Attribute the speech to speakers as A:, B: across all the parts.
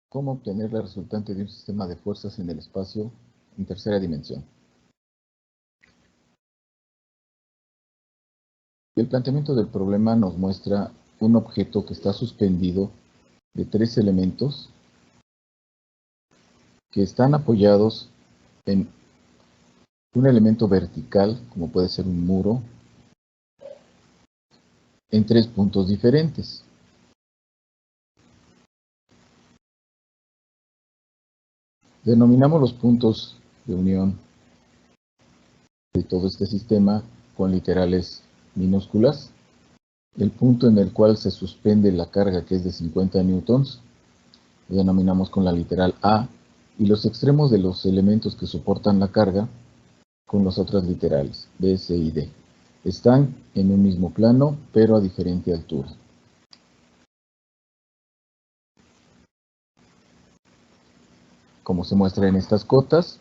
A: ¿Cómo obtener la resultante de un sistema de fuerzas en el espacio en tercera dimensión? El planteamiento del problema nos muestra un objeto que está suspendido de tres elementos que están apoyados en un elemento vertical, como puede ser un muro, en tres puntos diferentes. Denominamos los puntos de unión de todo este sistema con literales minúsculas. El punto en el cual se suspende la carga, que es de 50 newtons, lo denominamos con la literal A, y los extremos de los elementos que soportan la carga con las otras literales, B, C y D. Están en un mismo plano, pero a diferente altura. Como se muestra en estas cotas,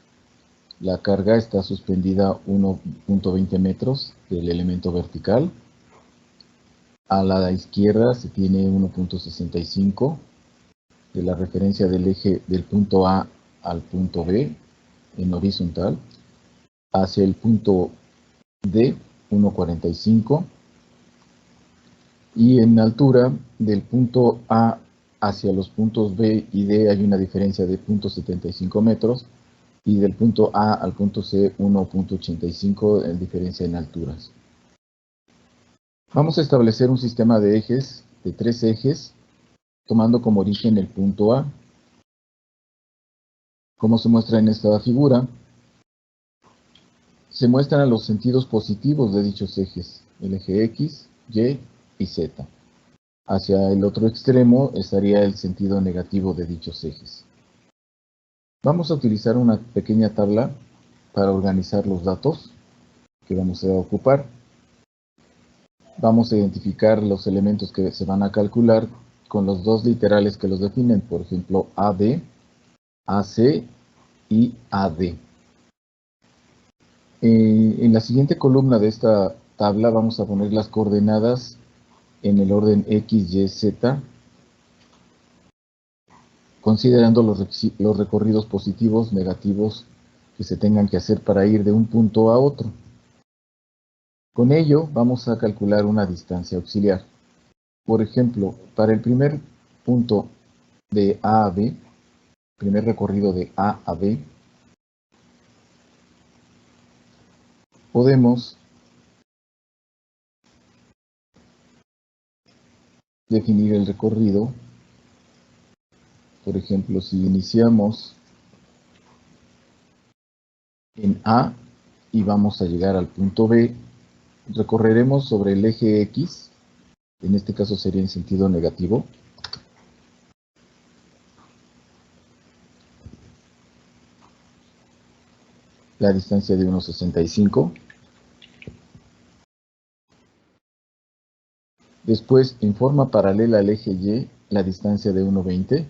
A: la carga está suspendida a 1.20 metros del elemento vertical. A la izquierda se tiene 1.65 de la referencia del eje del punto A al punto B en horizontal. Hacia el punto D, 1.45. Y en altura del punto A hacia los puntos B y D hay una diferencia de 0.75 metros. Y del punto A al punto C, 1.85 en diferencia en alturas. Vamos a establecer un sistema de ejes, de tres ejes, tomando como origen el punto A. Como se muestra en esta figura, se muestran los sentidos positivos de dichos ejes, el eje X, Y y Z. Hacia el otro extremo estaría el sentido negativo de dichos ejes. Vamos a utilizar una pequeña tabla para organizar los datos que vamos a ocupar. Vamos a identificar los elementos que se van a calcular con los dos literales que los definen, por ejemplo, AB, AC y AD. En la siguiente columna de esta tabla vamos a poner las coordenadas en el orden X, Y, Z, considerando los recorridos positivos, negativos que se tengan que hacer para ir de un punto a otro. Con ello vamos a calcular una distancia auxiliar. Por ejemplo, para el primer punto de A a B, primer recorrido de A a B, podemos definir el recorrido. Por ejemplo, si iniciamos en A y vamos a llegar al punto B, recorreremos sobre el eje X, en este caso sería en sentido negativo, la distancia de 1.65. Después, en forma paralela al eje Y, la distancia de 1.20.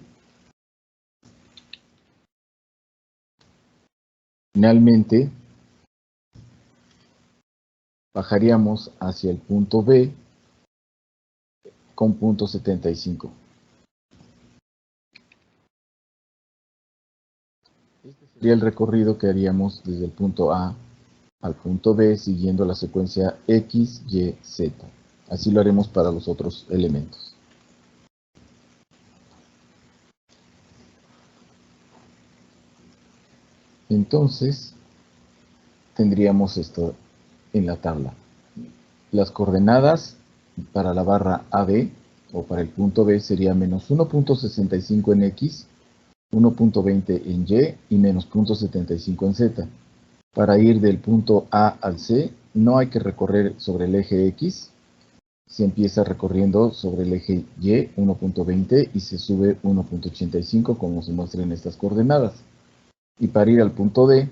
A: Finalmente, bajaríamos hacia el punto B con 0.75. Este sería el recorrido que haríamos desde el punto A al punto B siguiendo la secuencia X, Y, Z. Así lo haremos para los otros elementos. Entonces, tendríamos esto en la tabla. Las coordenadas para la barra AB o para el punto B sería menos 1.65 en X, 1.20 en Y y menos 0.75 en Z. Para ir del punto A al C no hay que recorrer sobre el eje X, se empieza recorriendo sobre el eje Y 1.20 y se sube 1.85 como se muestra en estas coordenadas. Y para ir al punto D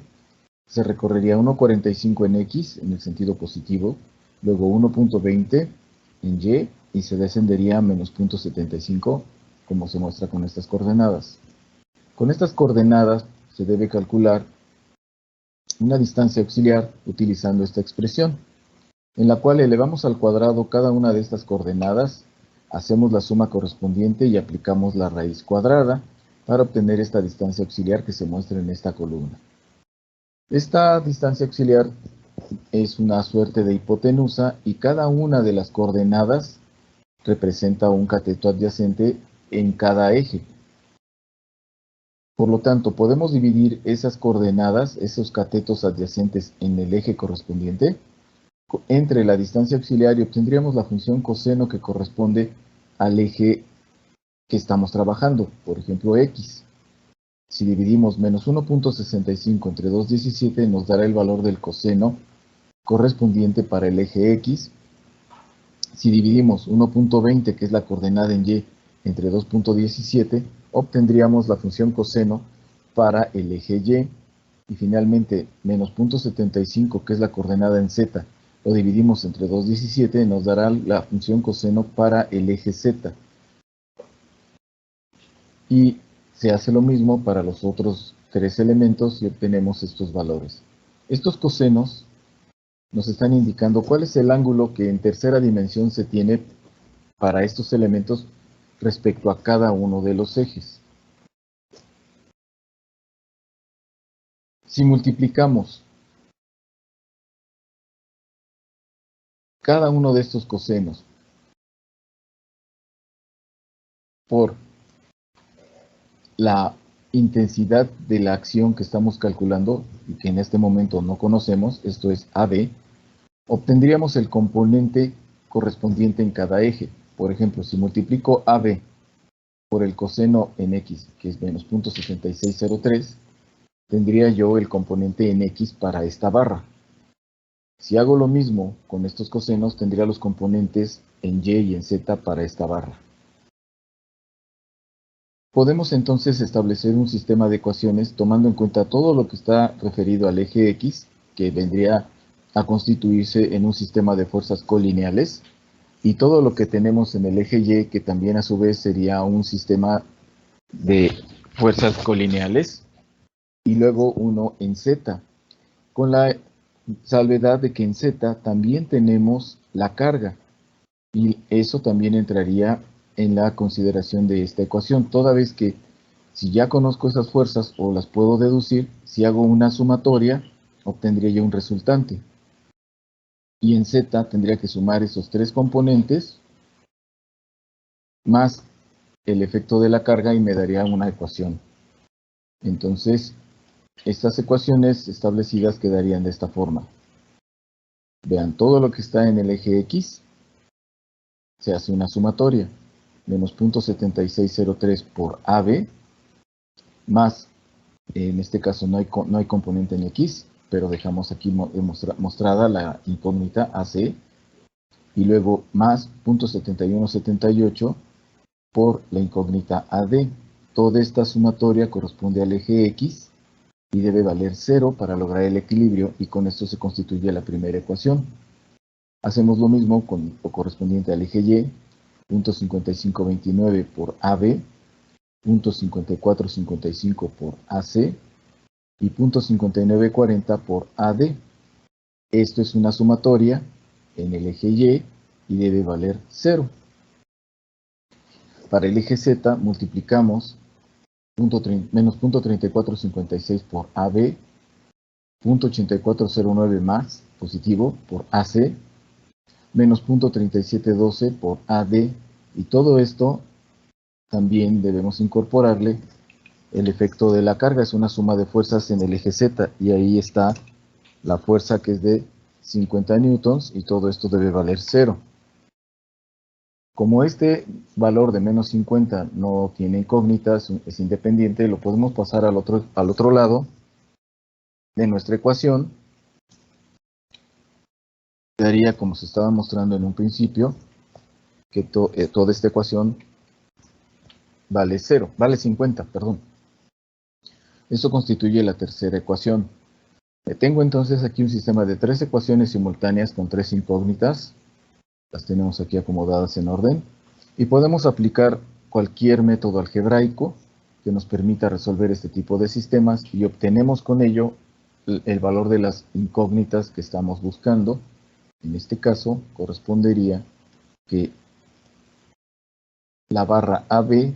A: se recorrería 1.45 en X en el sentido positivo, luego 1.20 en Y se descendería a menos 0.75 como se muestra con estas coordenadas. Con estas coordenadas se debe calcular una distancia auxiliar utilizando esta expresión, en la cual elevamos al cuadrado cada una de estas coordenadas, hacemos la suma correspondiente y aplicamos la raíz cuadrada, para obtener esta distancia auxiliar que se muestra en esta columna. Esta distancia auxiliar es una suerte de hipotenusa y cada una de las coordenadas representa un cateto adyacente en cada eje. Por lo tanto, podemos dividir esas coordenadas, esos catetos adyacentes en el eje correspondiente, entre la distancia auxiliar y obtendríamos la función coseno que corresponde al eje que estamos trabajando, por ejemplo, x. Si dividimos menos 1.65 entre 2.17 nos dará el valor del coseno correspondiente para el eje x. Si dividimos 1.20, que es la coordenada en y, entre 2.17, obtendríamos la función coseno para el eje y. Y finalmente, menos 0.75, que es la coordenada en z, lo dividimos entre 2.17, nos dará la función coseno para el eje z. Y se hace lo mismo para los otros tres elementos y obtenemos estos valores. Estos cosenos nos están indicando cuál es el ángulo que en tercera dimensión se tiene para estos elementos respecto a cada uno de los ejes. Si multiplicamos cada uno de estos cosenos por la intensidad de la acción que estamos calculando y que en este momento no conocemos, esto es AB, obtendríamos el componente correspondiente en cada eje. Por ejemplo, si multiplico AB por el coseno en X, que es menos 0.7603, tendría yo el componente en X para esta barra. Si hago lo mismo con estos cosenos, tendría los componentes en Y y en Z para esta barra. Podemos entonces establecer un sistema de ecuaciones tomando en cuenta todo lo que está referido al eje X, que vendría a constituirse en un sistema de fuerzas colineales, y todo lo que tenemos en el eje Y, que también a su vez sería un sistema de fuerzas colineales, y luego uno en Z, con la salvedad de que en Z también tenemos la carga, y eso también entraría en la consideración de esta ecuación, toda vez que si ya conozco esas fuerzas o las puedo deducir, si hago una sumatoria, obtendría yo un resultante. Y en Z tendría que sumar esos tres componentes más el efecto de la carga y me daría una ecuación. Entonces, estas ecuaciones establecidas quedarían de esta forma. Vean, todo lo que está en el eje X se hace una sumatoria. Menos 0.7603 por AB, más, en este caso no hay componente en X, pero dejamos aquí mostrada la incógnita AC, y luego más 0.7178 por la incógnita AD. Toda esta sumatoria corresponde al eje X y debe valer 0 para lograr el equilibrio, y con esto se constituye la primera ecuación. Hacemos lo mismo con lo correspondiente al eje Y, 0.5529 por AB, 0.5455 por AC y 0.5940 por AD. Esto es una sumatoria en el eje Y y debe valer 0. Para el eje Z multiplicamos menos 0.3456 por AB, 0.8409 más positivo por AC, menos 0.3712 por AD, y todo esto también debemos incorporarle el efecto de la carga. Es una suma de fuerzas en el eje Z, y ahí está la fuerza, que es de 50 newtons, y todo esto debe valer 0. Como este valor de menos 50 no tiene incógnitas, es independiente, lo podemos pasar al otro lado de nuestra ecuación. Quedaría como se estaba mostrando en un principio, que toda esta ecuación vale 0, vale 50, perdón. Esto constituye la tercera ecuación. Tengo entonces aquí un sistema de tres ecuaciones simultáneas con tres incógnitas. Las tenemos aquí acomodadas en orden. Y podemos aplicar cualquier método algebraico que nos permita resolver este tipo de sistemas, y obtenemos con ello el valor de las incógnitas que estamos buscando. En este caso, correspondería que la barra AB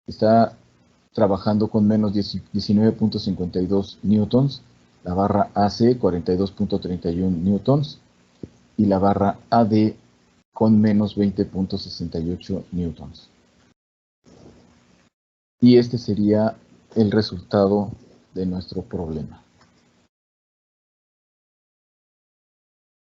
A: está trabajando con menos 19.52 newtons, la barra AC 42.31 newtons y la barra AD con menos 20.68 newtons. Y este sería el resultado de nuestro problema.